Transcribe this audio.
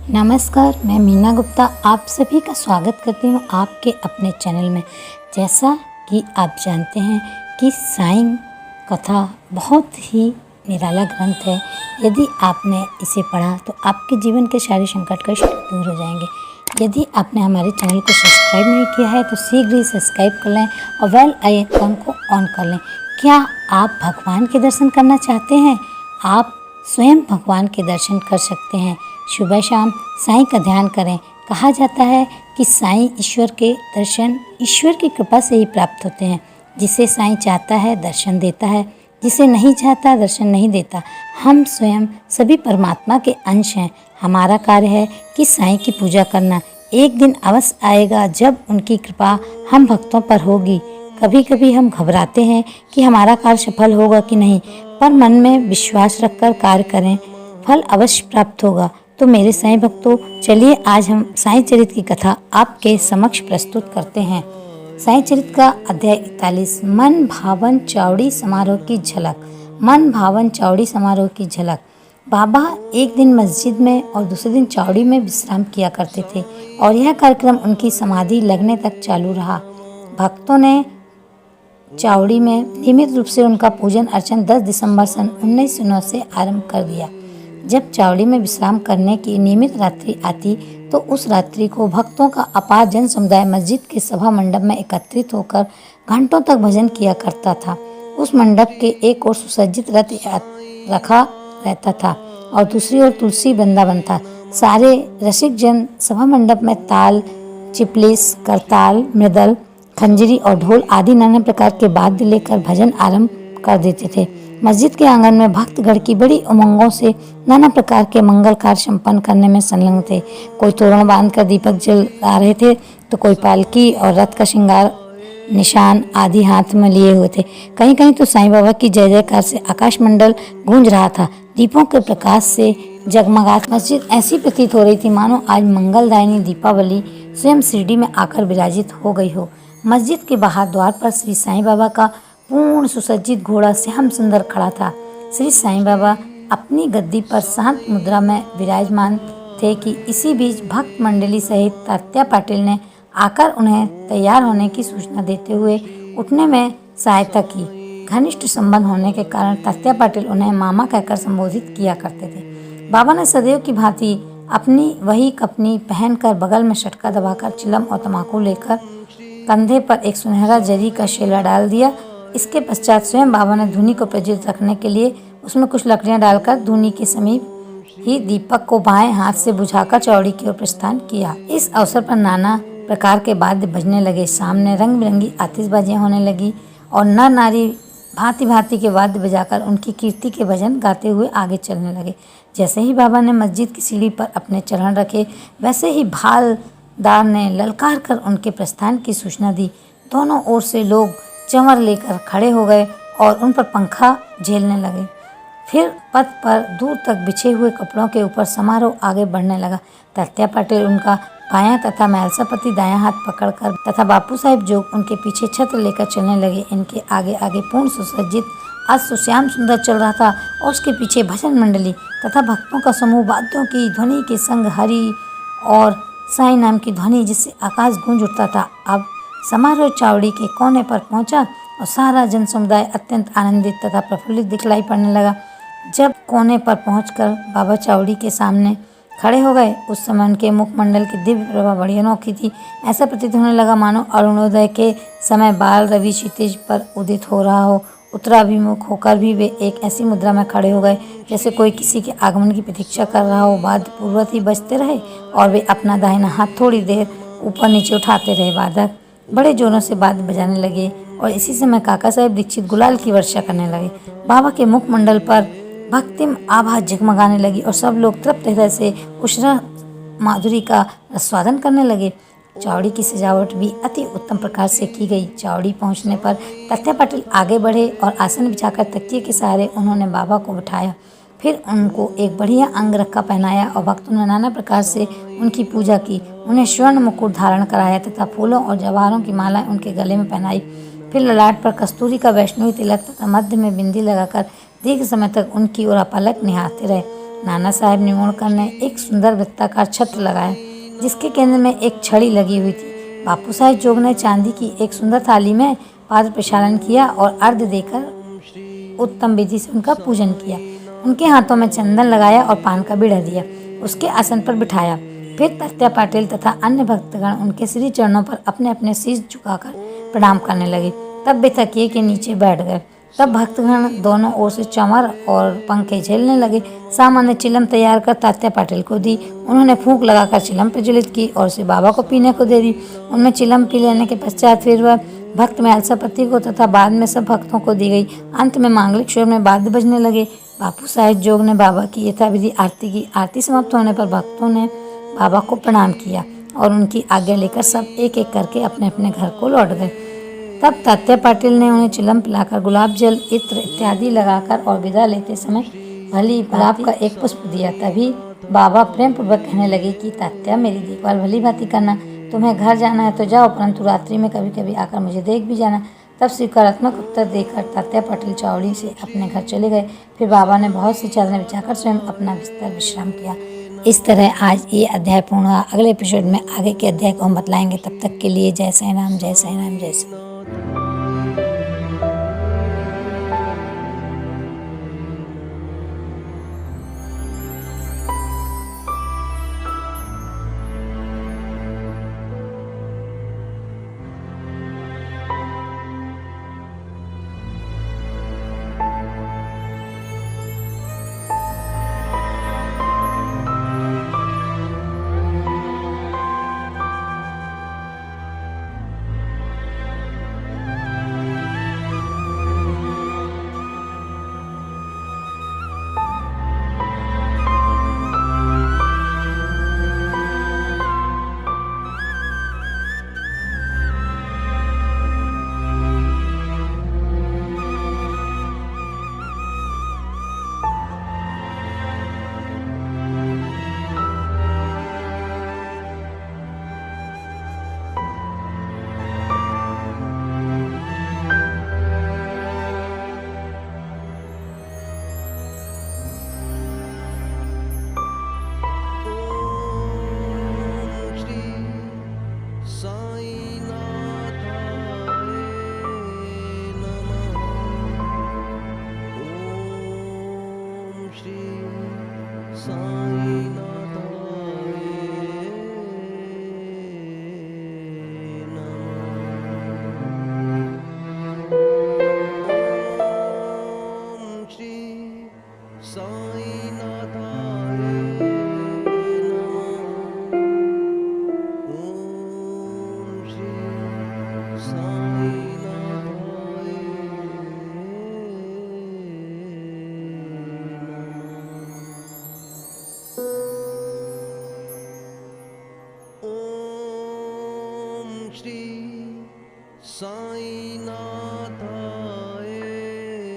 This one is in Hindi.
नमस्कार, मैं मीना गुप्ता आप सभी का स्वागत करती हूँ आपके अपने चैनल में। जैसा कि आप जानते हैं कि साईं कथा बहुत ही निराला ग्रंथ है। यदि आपने इसे पढ़ा तो आपके जीवन के सारे संकट कष्ट दूर हो जाएंगे। यदि आपने हमारे चैनल को सब्सक्राइब नहीं किया है तो शीघ्र ही सब्सक्राइब कर लें और बेल आइकन को ऑन कर लें। क्या आप भगवान के दर्शन करना चाहते हैं? आप स्वयं भगवान के दर्शन कर सकते हैं। सुबह शाम साईं का ध्यान करें। कहा जाता है कि साईं ईश्वर के दर्शन ईश्वर की कृपा से ही प्राप्त होते हैं। जिसे साईं चाहता है दर्शन देता है, जिसे नहीं चाहता दर्शन नहीं देता। हम स्वयं सभी परमात्मा के अंश हैं। हमारा कार्य है कि साईं की पूजा करना। एक दिन अवश्य आएगा जब उनकी कृपा हम भक्तों पर होगी। कभी कभी हम घबराते हैं कि हमारा कार्य सफल होगा कि नहीं, पर मन में विश्वास रखकर कार्य करें, फल अवश्य प्राप्त होगा। तो मेरे साईं भक्तों, चलिए आज हम साईं चरित की कथा आपके समक्ष प्रस्तुत करते हैं। साईं चरित का अध्याय 41, मन भावन चावड़ी समारोह की झलक। मन भावन चावड़ी समारोह की झलक। बाबा एक दिन मस्जिद में और दूसरे दिन चावड़ी में विश्राम किया करते थे और यह कार्यक्रम उनकी समाधि लगने तक चालू रहा। भक्तों ने चावड़ी में नियमित रूप से उनका पूजन अर्चन 10 दिसंबर सन 1909 से आरंभ कर दिया। जब चावड़ी में विश्राम करने की नियमित रात्रि आती तो उस रात्रि को भक्तों का अपार जन समुदाय मस्जिद के सभा मंडप में एकत्रित होकर घंटों तक भजन किया करता था। उस मंडप के एक ओर सुसज्जित रथ रखा रहता था और दूसरी ओर तुलसी वृंदावन था। सारे रसिक जन सभा मंडप में ताल, चिपलिस, करताल, मृदल, खंजरी और ढोल आदि नाना प्रकार के वाद्य लेकर भजन आरंभ कर देते थे। मस्जिद के आंगन में भक्तगण की बड़ी उमंगों से नाना प्रकार के मंगल कार्य संपन्न करने में संलग्न थे। कोई तोरण बांधकर दीपक जला रहे थे तो कोई पालकी और रथ का श्रृंगार निशान आदि हाथ में लिए हुए थे। कहीं कहीं तो साईं बाबा की जय जयकार से आकाश मंडल गूंज रहा था। दीपों के प्रकाश से जगमगाती मस्जिद ऐसी प्रतीत हो रही थी मानो आज मंगलदायिनी दीपावली स्वयं शिरडी में आकर विराजित हो गई हो। मस्जिद के बाहर द्वार पर श्री साईं बाबा का पूर्ण सुसज्जित घोड़ा श्याम सुंदर खड़ा था। श्री साईं बाबा अपनी गद्दी पर शांत मुद्रा में विराजमान थे कि इसी बीच भक्त मंडली सहित तात्या पाटिल ने आकर उन्हें तैयार होने की सूचना देते हुए उठने में सहायता की। घनिष्ठ संबंध होने के कारण तात्या पाटिल उन्हें मामा कहकर संबोधित किया करते थे। बाबा ने सदैव की भांति अपनी वही कपनी पहनकर बगल में शटका दबाकर चिलम और तम्बाकू लेकर कंधे पर एक सुनहरा जरी का शेला डाल दिया। इसके पश्चात स्वयं बाबा ने धूनी को प्रज्वलित रखने के लिए उसमें कुछ लकड़ियां डालकर धूनी के समीप ही दीपक को बाएं हाथ से बुझाकर चौड़ी की ओर प्रस्थान किया। इस अवसर पर नाना प्रकार के वाद्य बजने लगे। सामने रंग बिरंगी आतिशबाजियां होने लगी और नर नारी भांति भांति के वाद्य बजाकर उनकी कीर्ति के भजन गाते हुए आगे चलने लगे। जैसे ही बाबा ने मस्जिद की सीढ़ी पर अपने चरण रखे वैसे ही भालदार ने ललकार कर उनके प्रस्थान की सूचना दी। दोनों ओर से लोग चंवर लेकर खड़े हो गए और उन पर पंखा झेलने लगे। फिर पथ पर दूर तक बिछे हुए कपड़ों के ऊपर समारोह आगे बढ़ने लगा। तात्या पाटिल उनका बायां तथा महलसापति दायां हाथ पकड़कर तथा बापू साहिब जो उनके पीछे छत्र लेकर चलने लगे। इनके आगे आगे पूर्ण सुसज्जित सुश्याम सुंदर चल रहा था और उसके पीछे भजन मंडली तथा भक्तों का समूह वाद्यों की ध्वनि के संग हरि और साईं नाम की ध्वनि जिससे आकाश गूंज उठता था। अब समारोह चावड़ी के कोने पर पहुंचा और सारा जन समुदाय अत्यंत आनंदित तथा प्रफुल्लित दिखलाई पड़ने लगा। जब कोने पर पहुंचकर बाबा चावड़ी के सामने खड़े हो गए उस समय उनके मुखमंडल की दिव्य प्रभा बड़ी अनोखी थी। ऐसा प्रतीत होने लगा मानो अरुणोदय के समय बाल रवि क्षितिज पर उदित हो रहा हो। उत्तराभिमुख होकर भी वे एक ऐसी मुद्रा में खड़े हो गए जैसे कोई किसी के आगमन की प्रतीक्षा कर रहा हो। वाद्य पूर्वत ही बजते रहे और वे अपना दाहिना हाथ थोड़ी देर ऊपर नीचे उठाते रहे। वादक बड़े जोरों से वाद्य बजाने लगे और इसी समय काका साहेब दीक्षित गुलाल की वर्षा करने लगे। बाबा के मुखमंडल पर भक्तिम आभा जगमगाने लगी और सब लोग तृप्त हृदय से उष्ण माधुरी का आस्वादन करने लगे। चावड़ी की सजावट भी अति उत्तम प्रकार से की गई। चावड़ी पहुंचने पर तात्या पाटिल आगे बढ़े और आसन बिछाकर तकिए के सहारे उन्होंने बाबा को बिठाया। फिर उनको एक बढ़िया अंग रखा पहनाया और भक्तों ने नाना प्रकार से उनकी पूजा की। उन्हें स्वर्ण मुकुट धारण कराया तथा फूलों और जवाहरों की मालाएं उनके गले में पहनाई। फिर ललाट पर कस्तूरी का वैष्णवी तिलक तथा मध्य में बिंदी लगाकर दीर्घ समय तक उनकी ओर अपलक निहारते रहे। नाना साहब निमोणकर ने एक सुंदर वृत्ताकार छत्र लगाया जिसके केंद्र में एक छड़ी लगी हुई थी। बापू साहेब जोग ने चांदी की एक सुंदर थाली में पाद प्रक्षालन किया और अर्घ देकर उत्तम विधि से उनका पूजन किया। उनके हाथों में चंदन लगाया और पान का बीड़ा दिया। उसके आसन पर बिठाया। फिर तात्या पाटिल तथा अन्य भक्तगण उनके श्री चरणों पर अपने अपने शीश झुकाकर प्रणाम करने लगे। तब वे तकिए के नीचे बैठ गए। तब भक्तगण दोनों ओर से चमर और पंखे झेलने लगे। सामान ने चिलम तैयार कर तात्या पाटिल को दी। उन्होंने फूंक लगाकर चिलम प्रज्वलित की और उसे बाबा को पीने को दे दी। उनमें चिलम पी लेने के पश्चात फिर वह भक्त में अलसापति को तथा बाद में सब भक्तों को दी गई। अंत में मांगलिक स्वर में वाद्य बजने लगे। बापू साहेब जोग ने बाबा की यथाविधि आरती की। आरती समाप्त होने पर भक्तों ने बाबा को प्रणाम किया और उनकी आज्ञा लेकर सब एक एक करके अपने अपने घर को लौट गए। तब तात्या पाटिल ने उन्हें चिलम पिलाकर गुलाब जल इत्र इत्यादि लगाकर और विदा लेते समय भली गुलाब का एक पुष्प दिया। तभी बाबा प्रेम पूर्वक कहने लगे कि तात्या मेरी देखभाल भली भांति करना। तुम्हें घर जाना है तो जाओ, परंतु रात्रि में कभी कभी आकर मुझे देख भी जाना। तब स्वीकारात्मक उत्तर देकर तात्या पाटिल चावड़ी से अपने घर चले गए। फिर बाबा ने बहुत सी चादरें बिछाकर स्वयं अपना बिस्तर विश्राम किया। इस तरह आज ये अध्याय पूर्ण हुआ। अगले एपिसोड में आगे के अध्याय को हम बतलाएंगे। तब तक के लिए जय साईं राम, जय साईं राम, जय साईं। श्री साईनाथाय